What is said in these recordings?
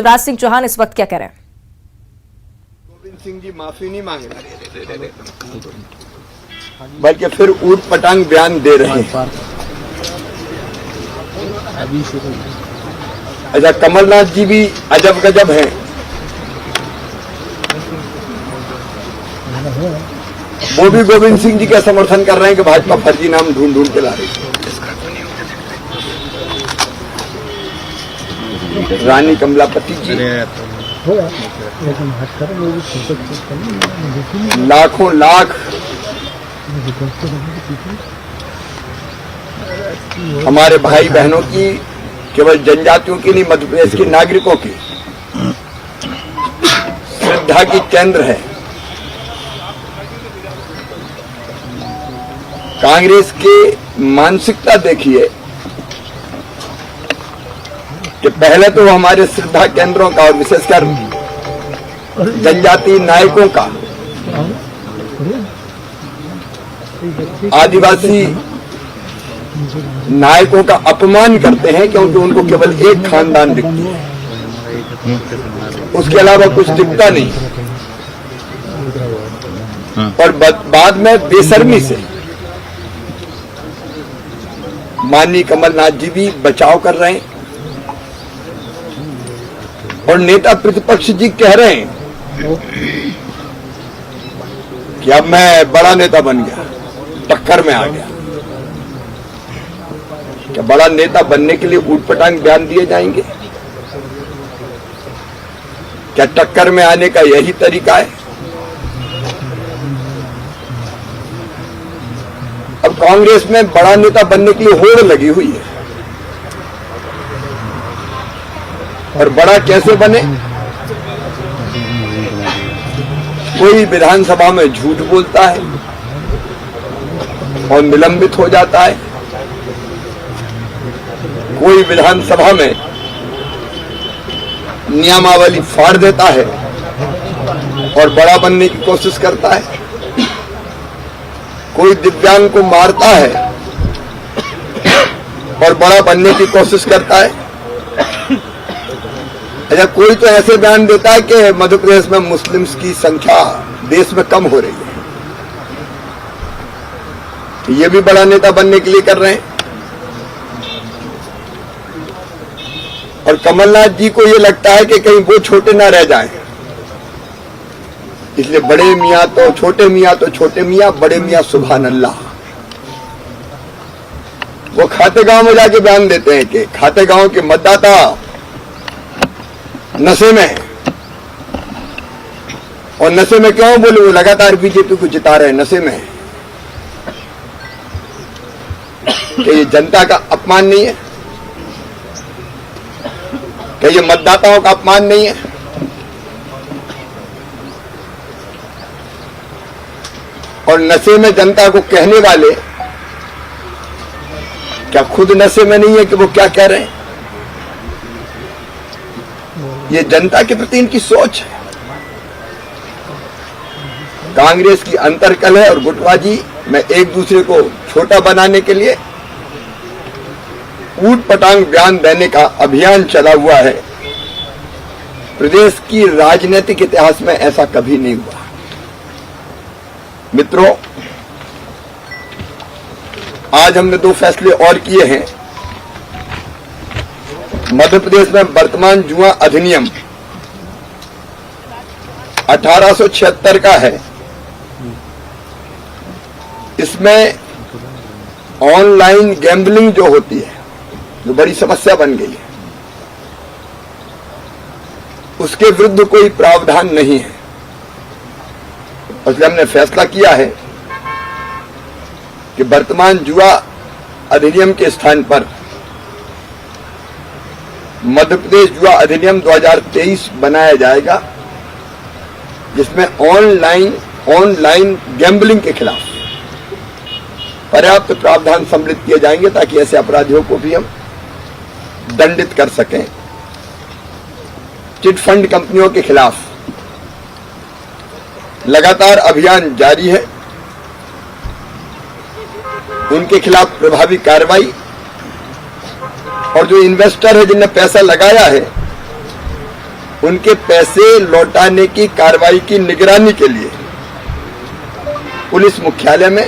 शिवराज सिंह चौहान इस वक्त क्या कह रहे हैं? गोविंद सिंह जी माफी नहीं मांगे, बल्कि फिर ऊट पटांग बयान दे रहे हैं। अच्छा, कमलनाथ जी भी अजब गजब हैं। वो भी गोविंद सिंह जी का समर्थन कर रहे हैं कि भाजपा फर्जी नाम ढूंढ ढूंढ के ला रही है। रानी कमलापति जी लाखों लाख हमारे भाई बहनों की, केवल जनजातियों की नहीं, मध्य प्रदेश के नागरिकों की श्रद्धा की केंद्र है। कांग्रेस की मानसिकता देखिए कि पहले तो हमारे श्रद्धा केंद्रों का और विशेषकर जनजातीय नायकों का, आदिवासी नायकों का अपमान करते हैं क्योंकि उनको केवल एक खानदान दिखती है, उसके अलावा कुछ दिखता नहीं। और बाद में बेशर्मी से माननीय कमलनाथ जी भी बचाव कर रहे हैं और नेता प्रतिपक्ष जी कह रहे हैं कि अब मैं बड़ा नेता बन गया, टक्कर में आ गया। क्या बड़ा नेता बनने के लिए ऊटपटांग बयान दिए जाएंगे? क्या टक्कर में आने का यही तरीका है? अब कांग्रेस में बड़ा नेता बनने के लिए होड़ लगी हुई है, और बड़ा कैसे बने? कोई विधानसभा में झूठ बोलता है और निलंबित हो जाता है, कोई विधानसभा में नियमावली फाड़ देता है और बड़ा बनने की कोशिश करता है, कोई दिव्यांग को मारता है और बड़ा बनने की कोशिश करता है। अच्छा, कोई तो ऐसे बयान देता है कि मध्य प्रदेश में मुस्लिम्स की संख्या देश में कम हो रही है, ये भी बड़ा नेता बनने के लिए कर रहे हैं। और कमलनाथ जी को ये लगता है कि कहीं वो छोटे ना रह जाएं, इसलिए बड़े मियाँ तो छोटे मियाँ, बड़े मियाँ सुभान अल्लाह। वो खाते गांव में जाके बयान देते हैं कि खाते गांव के मतदाता नशे में है, और नशे में क्यों? बोले वो लगातार बीजेपी को जिता रहे, नशे में है। क्या ये जनता का अपमान नहीं है? क्या ये मतदाताओं का अपमान नहीं है? और नशे में जनता को कहने वाले क्या खुद नशे में नहीं है कि वो क्या कह रहे हैं? ये जनता के प्रति इनकी सोच है। कांग्रेस की अंतरकलह और गुटबाजी में एक दूसरे को छोटा बनाने के लिए ऊट पटांग बयान देने का अभियान चला हुआ है। प्रदेश की राजनीतिक इतिहास में ऐसा कभी नहीं हुआ। मित्रों, आज हमने 2 फैसले और किए हैं। मध्य प्रदेश में वर्तमान जुआ अधिनियम 1876 का है। इसमें ऑनलाइन गैम्बलिंग जो होती है, जो बड़ी समस्या बन गई है, उसके विरुद्ध कोई प्रावधान नहीं है। इसलिए हमने फैसला किया है कि वर्तमान जुआ अधिनियम के स्थान पर मध्य प्रदेश जुआ अधिनियम 2023 बनाया जाएगा, जिसमें ऑनलाइन गैम्बलिंग के खिलाफ पर्याप्त प्रावधान सम्मिलित किए जाएंगे ताकि ऐसे अपराधियों को भी हम दंडित कर सकें। चिट फंड कंपनियों के खिलाफ लगातार अभियान जारी है, उनके खिलाफ प्रभावी कार्रवाई, और जो इन्वेस्टर है जिनने पैसा लगाया है उनके पैसे लौटाने की कार्रवाई की निगरानी के लिए पुलिस मुख्यालय में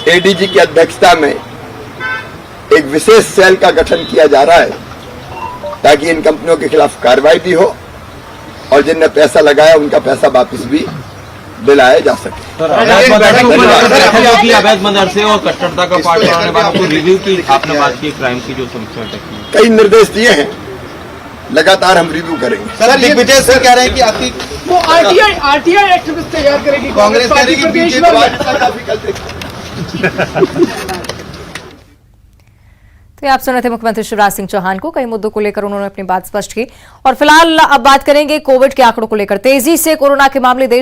एडीजी की अध्यक्षता में एक विशेष सेल का गठन किया जा रहा है ताकि इन कंपनियों के खिलाफ कार्रवाई भी हो और जिनने पैसा लगाया उनका पैसा वापस भी दिलाया जा सके। अवैध मदरसे और कट्टरता का पाठ पढ़ाने वालों को रिव्यू की आपने बात की, क्राइम की जो समीक्षा की, कई निर्देश दिए हैं, लगातार हम रिव्यू करेंगे। सर दिग्विजय सिंह कह रहे हैं कि आपकी वो आरटीआई एक्ट तैयार करेगी कांग्रेस कह रही है कि प्रदेश में। तो ये आप सुन रहे थे मुख्यमंत्री शिवराज सिंह चौहान को। कई मुद्दों को लेकर उन्होंने अपनी बात स्पष्ट की। और फिलहाल अब बात करेंगे कोविड के आंकड़ों को लेकर। तेजी से कोरोना के मामले देश